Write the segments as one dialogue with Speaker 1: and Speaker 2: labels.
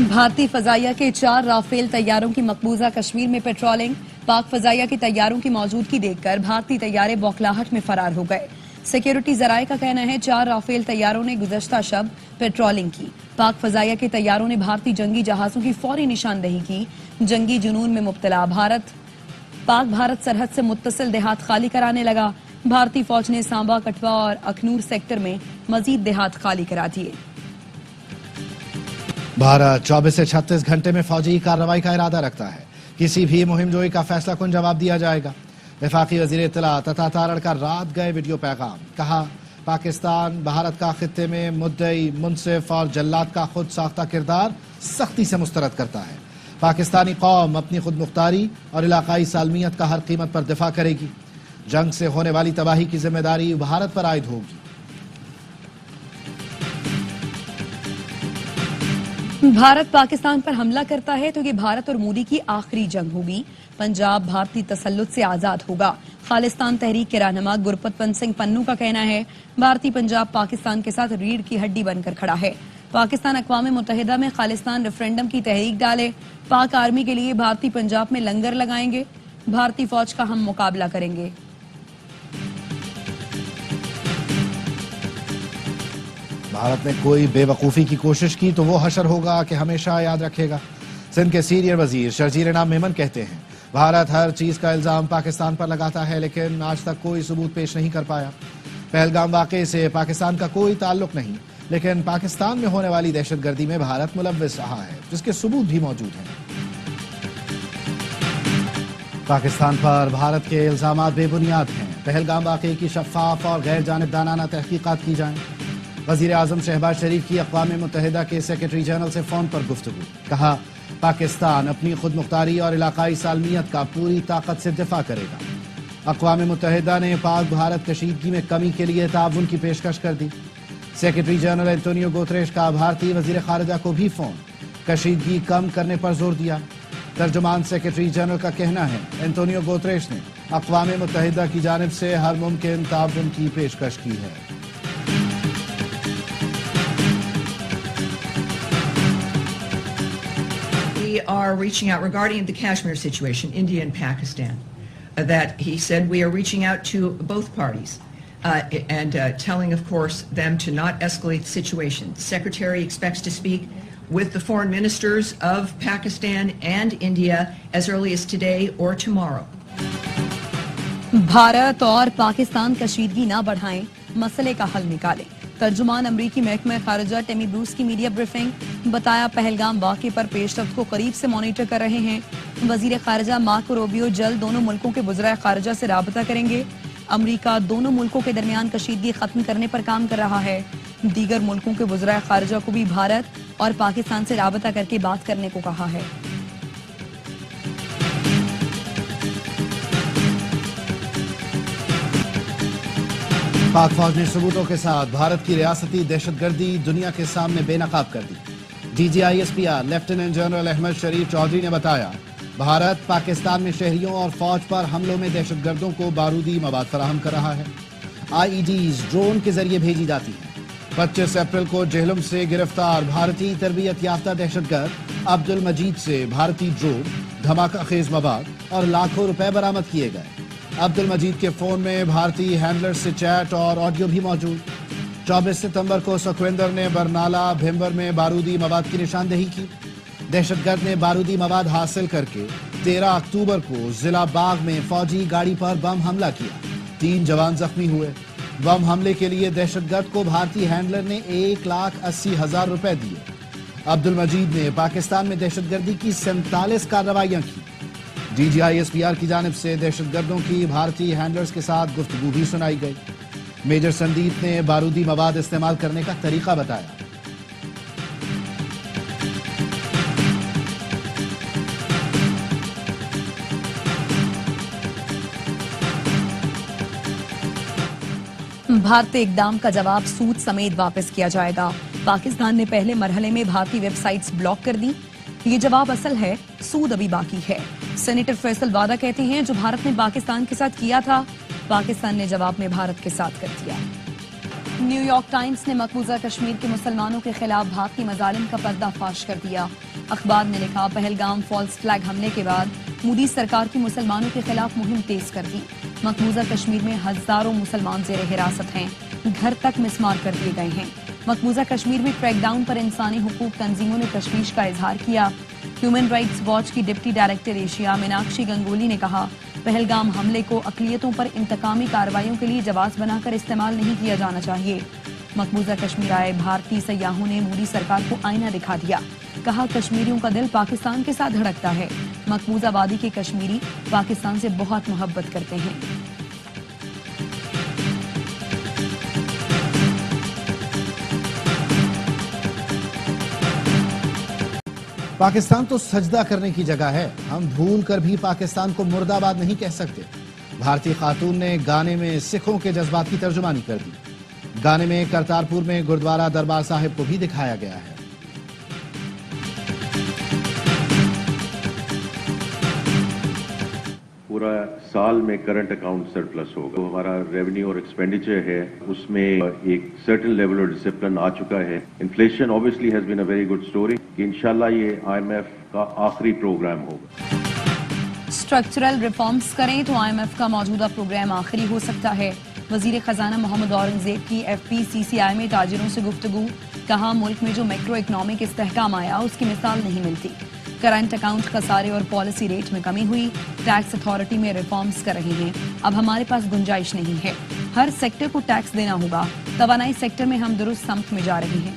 Speaker 1: بھارتی فضائیہ کے 4 رافیل طیاروں کی مقبوضہ کشمیر میں پیٹرولنگ۔ پاک فضائیہ کے طیاروں کی موجودگی دیکھ کر بھارتی طیارے بوکھلاہٹ میں فرار ہو گئے۔ سیکیورٹی ذرائع کا کہنا ہے 4 رافیل طیاروں نے گزشتہ شب پیٹرولنگ کی۔ پاک فضائیہ کے طیاروں نے بھارتی جنگی جہازوں کی فوری نشاندہی کی۔ جنگی جنون میں مبتلا پاک بھارت سرحد سے متصل دیہات خالی کرانے لگا۔ بھارتی فوج نے سانبا، کٹھوا اور اکھنور سیکٹر میں مزید دیہات خالی کرا دیے۔
Speaker 2: بھارت 24 سے 36 گھنٹے میں فوجی کارروائی کا ارادہ رکھتا ہے۔ کسی بھی مہم جوئی کا فیصلہ کن جواب دیا جائے گا۔ وفاقی وزیر اطلاعات عطا تارڑ کا رات گئے ویڈیو پیغام۔ کہا پاکستان بھارت کا خطے میں مدعی، منصف اور جلاد کا خود ساختہ کردار سختی سے مسترد کرتا ہے۔ پاکستانی قوم اپنی خود مختاری اور علاقائی سالمیت کا ہر قیمت پر دفاع کرے گی۔ جنگ سے ہونے والی تباہی کی ذمہ داری بھارت پر عائد ہوگی۔
Speaker 1: بھارت پاکستان پر حملہ کرتا ہے تو یہ بھارت اور مودی کی آخری جنگ ہوگی۔ پنجاب بھارتی تسلط سے آزاد ہوگا۔ خالستان تحریک کے رہنما گرپت پنت سنگھ پنو کا کہنا ہے بھارتی پنجاب پاکستان کے ساتھ ریڑھ کی ہڈی بن کر کھڑا ہے۔ پاکستان اقوام متحدہ میں خالستان ریفرنڈم کی تحریک ڈالے۔ پاک آرمی کے لیے بھارتی پنجاب میں لنگر لگائیں گے۔ بھارتی فوج کا ہم مقابلہ کریں گے۔
Speaker 2: بھارت نے کوئی بے وقوفی کی کوشش کی تو وہ حشر ہوگا کہ ہمیشہ یاد رکھے گا۔ سندھ کے سینئر وزیر شرجیل نام میمن کہتے ہیں بھارت ہر چیز کا الزام پاکستان پر لگاتا ہے لیکن آج تک کوئی ثبوت پیش نہیں کر پایا۔ پہلگام واقعے سے پاکستان کا کوئی تعلق نہیں لیکن پاکستان میں ہونے والی دہشت گردی میں بھارت ملوث رہا ہے جس کے ثبوت بھی موجود ہیں۔ پاکستان پر بھارت کے الزامات بے بنیاد ہیں۔ پہلگام واقعے کی شفاف اور غیر جانبدارانہ تحقیقات کی جائیں۔ وزیر اعظم شہباز شریف کی اقوام متحدہ کے سیکرٹری جنرل سے فون پر گفتگو۔ کہا پاکستان اپنی خود مختاری اور علاقائی سالمیت کا پوری طاقت سے دفاع کرے گا۔ اقوام متحدہ نے پاک بھارت کشیدگی میں کمی کے لیے تعاون کی پیشکش کر دی۔ سیکرٹری جنرل اینٹونیو گوتریش کا بھارتی وزیر خارجہ کو بھی فون، کشیدگی کم کرنے پر زور دیا۔ ترجمان سیکرٹری جنرل کا کہنا ہے اینٹونیو گوتریش نے اقوام متحدہ کی جانب سے ہر ممکن تعاون کی پیشکش کی ہے۔
Speaker 3: We are reaching out regarding the Kashmir situation, India and Pakistan, that he said we are reaching out to both parties and telling, of course, them to not escalate the situation. The Secretary expects to speak with the foreign ministers of Pakistan and India as early as today or tomorrow.
Speaker 1: Bharat اور پاکستان کشیدگی نہ بڑھائیں، مسئلے کا حل نکالیں۔ ترجمان امریکی محکمہ خارجہ ٹیمی بروس کی میڈیا بریفنگ۔ بتایا پہلگام واقعے پر پیش رفت کو قریب سے مانیٹر کر رہے ہیں۔ وزیر خارجہ مارکو روبیو جلد دونوں ملکوں کے وزرائے خارجہ سے رابطہ کریں گے۔ امریکہ دونوں ملکوں کے درمیان کشیدگی ختم کرنے پر کام کر رہا ہے۔ دیگر ملکوں کے وزرائے خارجہ کو بھی بھارت اور پاکستان سے رابطہ کر کے بات کرنے کو کہا ہے۔
Speaker 2: پاک فوج نے ثبوتوں کے ساتھ بھارت کی ریاستی دہشت گردی دنیا کے سامنے بے نقاب کر دی۔ D G I S P R lieutenant general Ahmed Sharif Chaudhry نے بتایا بھارت پاکستان میں شہریوں اور فوج پر حملوں میں دہشت گردوں کو بارودی مواد فراہم کر رہا ہے۔ آئی ای ڈیز ڈرون کے ذریعے بھیجی جاتی ہیں۔ 25 اپریل کو جہلم سے گرفتار بھارتی تربیت یافتہ دہشت گرد عبد المجید سے بھارتی ڈرون، دھماکہ خیز مواد اور لاکھوں روپے برآمد کیے گئے۔ عبد المجید کے فون میں بھارتی ہینڈلر سے چیٹ اور آڈیو بھی موجود۔ 24 ستمبر کو سکھویندر نے برنالہ بھیمبر میں بارودی مواد کی نشاندہی کی۔ دہشت گرد نے بارودی مواد حاصل کر کے 13 اکتوبر کو ضلع باغ میں فوجی گاڑی پر بم حملہ کیا۔ 3 جوان زخمی ہوئے۔ بم حملے کے لیے دہشت گرد کو بھارتی ہینڈلر نے 1,80,000 روپے دیے۔ عبد المجید نے پاکستان میں دہشت گردی کی 47 کارروائیاں کی۔ D G I S P R کی جانب سے دہشت گردوں کی بھارتی ہینڈلرز کے ساتھ گفتگو بھی سنائی گئی۔ میجر سندیپ نے بارودی مواد استعمال کرنے کا طریقہ بتایا۔
Speaker 1: بھارتی اقدام کا جواب سود سمیت واپس کیا جائے گا۔ پاکستان نے پہلے مرحلے میں بھارتی ویب سائٹس بلاک کر دی۔ یہ جواب اصل ہے، سود ابھی باقی ہے۔ سینیٹر فیصل وعدہ کہتے ہیں جو بھارت نے پاکستان کے ساتھ کیا تھا پاکستان نے جواب میں بھارت کے ساتھ کر دیا۔ نیو یارک ٹائمز نے مقبوضہ کشمیر کے مسلمانوں کے خلاف بھارتی مظالم کا پردہ فاش کر دیا۔ اخبار نے لکھا پہلگام فالس فلیگ حملے کے بعد مودی سرکار کی مسلمانوں کے خلاف مہم تیز کر دی. مقبوضہ کشمیر میں ہزاروں مسلمان زیر حراست ہیں, گھر تک مسمار کر دیے گئے ہیں. مقبوضہ کشمیر میں کریک ڈاؤن پر انسانی حقوق تنظیموں نے تشویش کا اظہار کیا. ہیومن رائٹس واچ کی deputy director Asia Meenakshi Ganguly نے کہا پہلگام حملے کو اقلیتوں پر انتقامی کارروائیوں کے لیے جواز بنا کر استعمال نہیں کیا جانا چاہیے. مقبوضہ کشمیر آئے بھارتی سیاحوں نے مودی سرکار کو آئینہ دکھا دیا. کہا کشمیریوں کا دل پاکستان کے ساتھ دھڑکتا ہے. مقبوضہ وادی کے کشمیری پاکستان سے بہت محبت کرتے ہیں.
Speaker 2: پاکستان تو سجدہ کرنے کی جگہ ہے, ہم بھول کر بھی پاکستان کو مرد آباد نہیں کہہ سکتے. بھارتی خاتون نے گانے میں سکھوں کے جذبات کی ترجمانی کر دی. گانے میں کرتارپور میں گردوارہ دربار صاحب کو بھی دکھایا گیا ہے.
Speaker 4: پورا سال میں کرنٹ اکاؤنٹ سرپلس ہوگا. ہمارا ریونیو اور ایکسپینڈیچر ہے اس میں ایک سرٹن لیول اور ڈسپلن آ چکا ہے. Inflation obviously has been a very good story کہ انشاءاللہ یہ IMF کا آخری پروگرام ہوگا.
Speaker 1: اسٹرکچرل ریفارمز کریں تو IMF کا موجودہ پروگرام آخری ہو سکتا ہے. وزیر خزانہ محمد اورنگزیب کی FPCCI میں تاجروں سے گفتگو. کہا ملک میں جو میکرو اکنامک استحکام آیا اس کی مثال نہیں ملتی. کرنٹ اکاؤنٹ خسارے اور پالیسی ریٹ میں کمی ہوئی. ٹیکس اتھارٹی میں ریفارمز کر رہے ہیں. اب ہمارے پاس گنجائش نہیں ہے. ہر سیکٹر کو ٹیکس دینا ہوگا. توانائی سیکٹر میں ہم درست سمت میں جا رہے ہیں.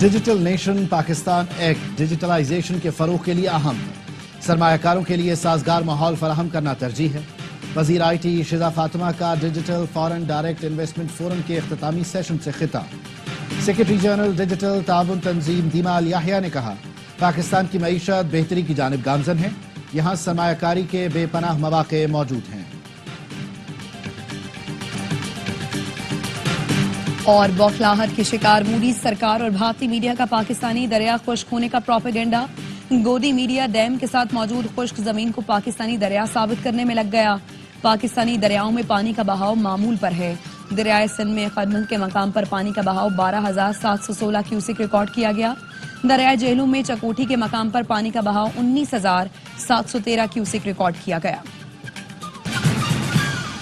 Speaker 2: Digital nation Pakistan act digitalization کے فروغ کے لیے اہم ہے. سرمایہ کاروں کے لیے سازگار ماحول فراہم کرنا ترجیح ہے. وزیر آئی ٹی شیزا فاطمہ کا digital foreign direct investment forum کے اختتامی سیشن سے خطاب. سیکرٹری جنرل ڈیجیٹل تعاون تنظیم دیما الیاحیہ نے کہا پاکستان کی معیشت بہتری کی جانب گامزن ہے. یہاں سرمایہ کاری کے بے پناہ مواقع موجود ہیں.
Speaker 1: اور بوکھلاہٹ کے شکار مودی سرکار اور بھارتی میڈیا کا پاکستانی دریا خشک ہونے کا پروپیگنڈا. گودی میڈیا ڈیم کے ساتھ موجود خشک زمین کو پاکستانی دریا ثابت کرنے میں لگ گیا. پاکستانی دریاؤں میں پانی کا بہاؤ معمول پر ہے. دریائے سندھ میں خدمت کے مقام پر پانی کا بہاؤ 12,716 کیوسک ریکارڈ کیا گیا. دریائے جہلم میں چکوٹھی کے مقام پر پانی کا بہاؤ 19,713 کیوسک ریکارڈ کیا گیا.